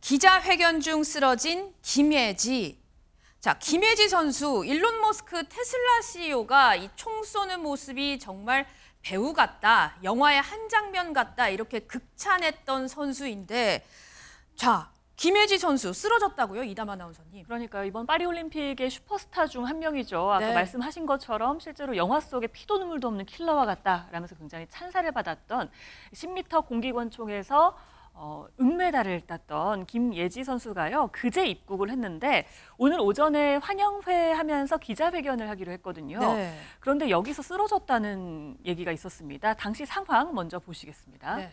기자회견 중 쓰러진 김예지. 자, 김예지 선수, 일론 머스크 테슬라 CEO가 이 총 쏘는 모습이 정말 배우 같다, 영화의 한 장면 같다 이렇게 극찬했던 선수인데, 자, 김예지 선수 쓰러졌다고요, 이담 아나운서님? 그러니까 이번 파리올림픽의 슈퍼스타 중 한 명이죠. 아까 네. 말씀하신 것처럼 실제로 영화 속에 피도 눈물도 없는 킬러와 같다라면서 굉장히 찬사를 받았던 10m 공기권총에서 은메달을 땄던 김예지 선수가요, 그제 입국을 했는데 오늘 오전에 환영회 하면서 기자회견을 하기로 했거든요. 네. 그런데 여기서 쓰러졌다는 얘기가 있었습니다. 당시 상황 먼저 보시겠습니다. 네.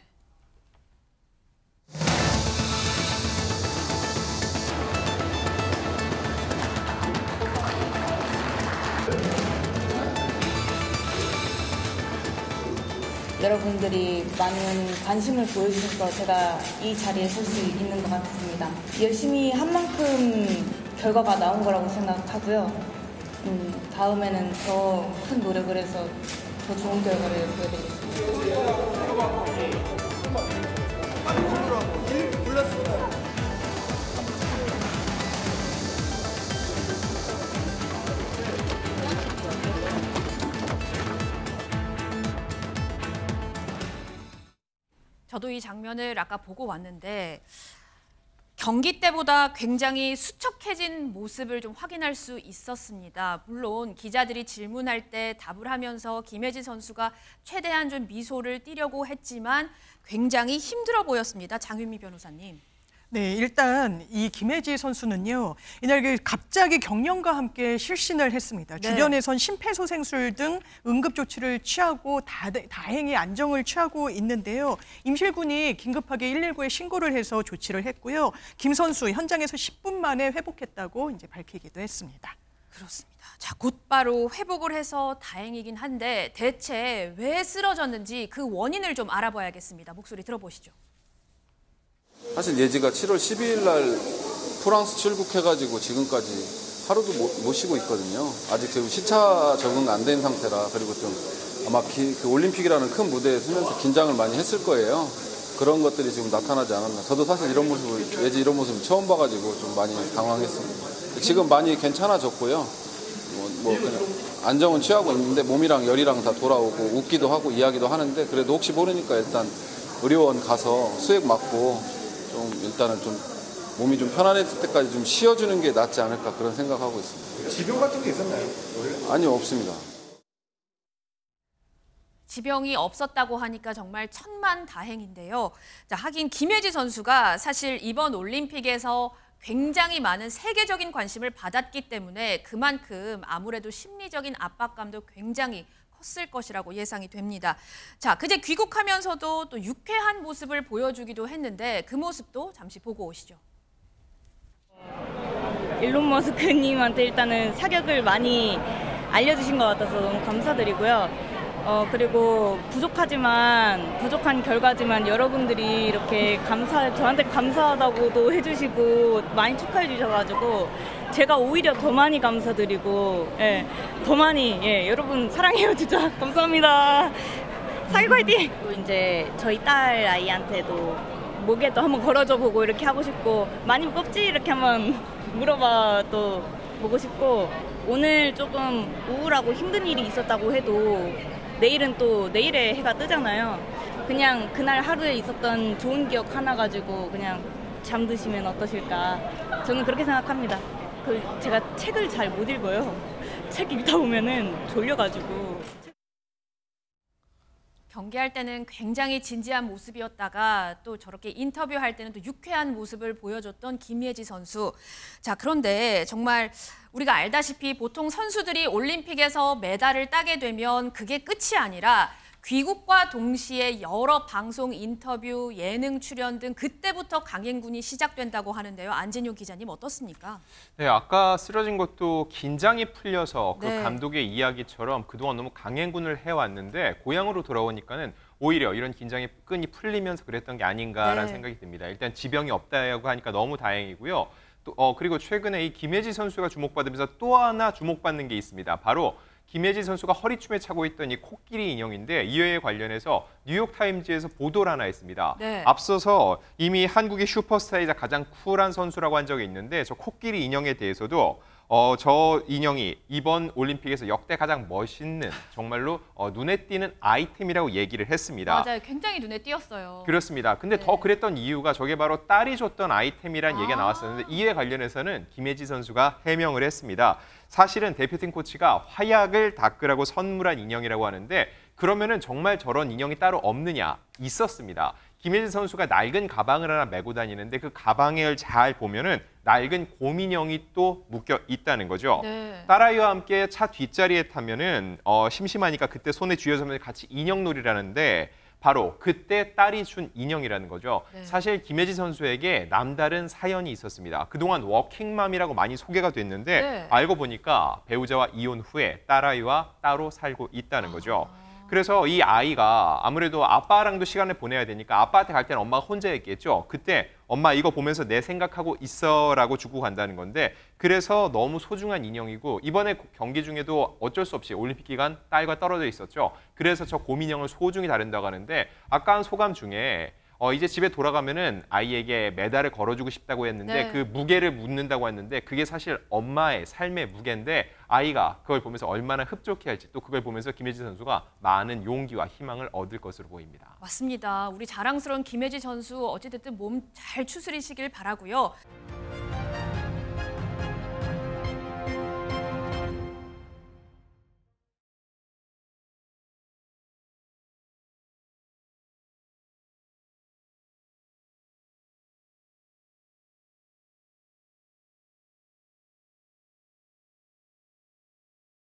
여러분들이 많은 관심을 보여주셔서 제가 이 자리에 설 수 있는 것 같습니다. 열심히 한 만큼 결과가 나온 거라고 생각하고요. 다음에는 더 큰 노력을 해서 더 좋은 결과를 보여드리겠습니다. 저도 이 장면을 아까 보고 왔는데 경기 때보다 굉장히 수척해진 모습을 좀 확인할 수 있었습니다. 물론 기자들이 질문할 때 답을 하면서 김예지 선수가 최대한 좀 미소를 띠려고 했지만 굉장히 힘들어 보였습니다. 장윤미 변호사님. 네, 일단 이 김예지 선수는요, 이날 갑자기 경련과 함께 실신을 했습니다. 네. 주변에선 심폐소생술 등 응급조치를 취하고 다행히 안정을 취하고 있는데요. 임실군이 긴급하게 119에 신고를 해서 조치를 했고요. 김 선수 현장에서 10분 만에 회복했다고 이제 밝히기도 했습니다. 그렇습니다. 자, 곧바로 회복을 해서 다행이긴 한데 대체 왜 쓰러졌는지 그 원인을 좀 알아봐야겠습니다. 목소리 들어보시죠. 사실 예지가 7월 12일 날 프랑스 출국해가지고 지금까지 하루도 못 쉬고 있거든요. 아직 지금 시차 적응 안 된 상태라, 그리고 좀 아마 그 올림픽이라는 큰 무대에 서면서 긴장을 많이 했을 거예요. 그런 것들이 지금 나타나지 않았나. 저도 사실 예지 이런 모습을 처음 봐가지고 좀 많이 당황했습니다. 지금 많이 괜찮아졌고요. 그냥 안정은 취하고 있는데 몸이랑 열이랑 다 돌아오고 웃기도 하고 이야기도 하는데, 그래도 혹시 모르니까 일단 의료원 가서 수액 맞고 좀 일단은 좀 몸이 좀 편안해질 때까지 좀 쉬어주는 게 낫지 않을까, 그런 생각하고 있습니다. 지병 같은 게 있었나요? 아니요, 없습니다. 지병이 없었다고 하니까 정말 천만다행인데요. 자, 하긴 김예지 선수가 사실 이번 올림픽에서 굉장히 많은 세계적인 관심을 받았기 때문에 그만큼 아무래도 심리적인 압박감도 굉장히 컸을 것이라고 예상이 됩니다. 자, 그제 귀국하면서도 또 유쾌한 모습을 보여주기도 했는데 그 모습도 잠시 보고 오시죠. 일론 머스크님한테 일단은 사격을 많이 알려주신 것 같아서 너무 감사드리고요. 그리고 부족한 결과지만 여러분들이 이렇게 저한테 감사하다고도 해주시고 많이 축하해 주셔가지고 제가 오히려 더 많이 감사드리고, 더 많이, 여러분 사랑해요, 진짜. 감사합니다. 사격 화이팅! 또 이제 저희 딸 아이한테도 목에도 한번 걸어줘 보고 이렇게 하고 싶고, 많이 무겁지? 이렇게 한번 물어봐 또 보고 싶고, 오늘 조금 우울하고 힘든 일이 있었다고 해도 내일은 또 내일의 해가 뜨잖아요. 그냥 그날 하루에 있었던 좋은 기억 하나 가지고 그냥 잠드시면 어떠실까. 저는 그렇게 생각합니다. 제가 책을 잘 못 읽어요. 책 읽다 보면은 졸려가지고. 경기할 때는 굉장히 진지한 모습이었다가 또 저렇게 인터뷰할 때는 또 유쾌한 모습을 보여줬던 김예지 선수. 자, 그런데 정말 우리가 알다시피 보통 선수들이 올림픽에서 메달을 따게 되면 그게 끝이 아니라 귀국과 동시에 여러 방송 인터뷰, 예능 출연 등 그때부터 강행군이 시작된다고 하는데요. 안진용 기자님 어떻습니까? 네, 아까 쓰러진 것도 긴장이 풀려서 그 네. 감독의 이야기처럼 그동안 너무 강행군을 해왔는데 고향으로 돌아오니까는 오히려 이런 긴장의 끈이 풀리면서 그랬던 게 아닌가라는 네. 생각이 듭니다. 일단 지병이 없다고 하니까 너무 다행이고요. 또 그리고 최근에 이 김예지 선수가 주목받으면서 또 하나 주목받는 게 있습니다. 바로 김예지 선수가 허리춤에 차고 있던 이 코끼리 인형인데 이에 관련해서 뉴욕타임즈에서 보도를 하나 했습니다. 네. 앞서서 이미 한국의 슈퍼스타이자 가장 쿨한 선수라고 한 적이 있는데 저 코끼리 인형에 대해서도 저 인형이 이번 올림픽에서 역대 가장 멋있는 정말로 눈에 띄는 아이템이라고 얘기를 했습니다. 맞아요. 굉장히 눈에 띄었어요. 그렇습니다. 근데 네. 더 그랬던 이유가 저게 바로 딸이 줬던 아이템이라는 얘기가 나왔었는데 이에 관련해서는 김예지 선수가 해명을 했습니다. 사실은 대표팀 코치가 화약을 닦으라고 선물한 인형이라고 하는데 그러면은 정말 저런 인형이 따로 없느냐? 있었습니다. 김예지 선수가 낡은 가방을 하나 메고 다니는데 그 가방을 잘 보면은 낡은 곰인형이 또 묶여 있다는 거죠. 네. 딸아이와 함께 차 뒷자리에 타면은 심심하니까 그때 손에 쥐어서면 같이 인형놀이를 하는데 바로 그때 딸이 준 인형이라는 거죠. 네. 사실 김예지 선수에게 남다른 사연이 있었습니다. 그동안 워킹맘이라고 많이 소개가 됐는데 네. 알고 보니까 배우자와 이혼 후에 딸아이와 따로 살고 있다는 거죠. 그래서 이 아이가 아무래도 아빠랑도 시간을 보내야 되니까 아빠한테 갈 때는 엄마가 혼자 있겠죠. 그때 엄마 이거 보면서 내 생각하고 있어라고 주고 간다는 건데 그래서 너무 소중한 인형이고 이번에 경기 중에도 어쩔 수 없이 올림픽 기간 딸과 떨어져 있었죠. 그래서 저 곰인형을 소중히 다룬다고 하는데 아까 한 소감 중에 이제 집에 돌아가면은 아이에게 메달을 걸어주고 싶다고 했는데 네. 그 무게를 묻는다고 했는데 그게 사실 엄마의 삶의 무게인데 아이가 그걸 보면서 얼마나 흡족해할지 또 그걸 보면서 김예지 선수가 많은 용기와 희망을 얻을 것으로 보입니다. 맞습니다. 우리 자랑스러운 김예지 선수 어찌됐든 몸 잘 추스리시길 바라고요.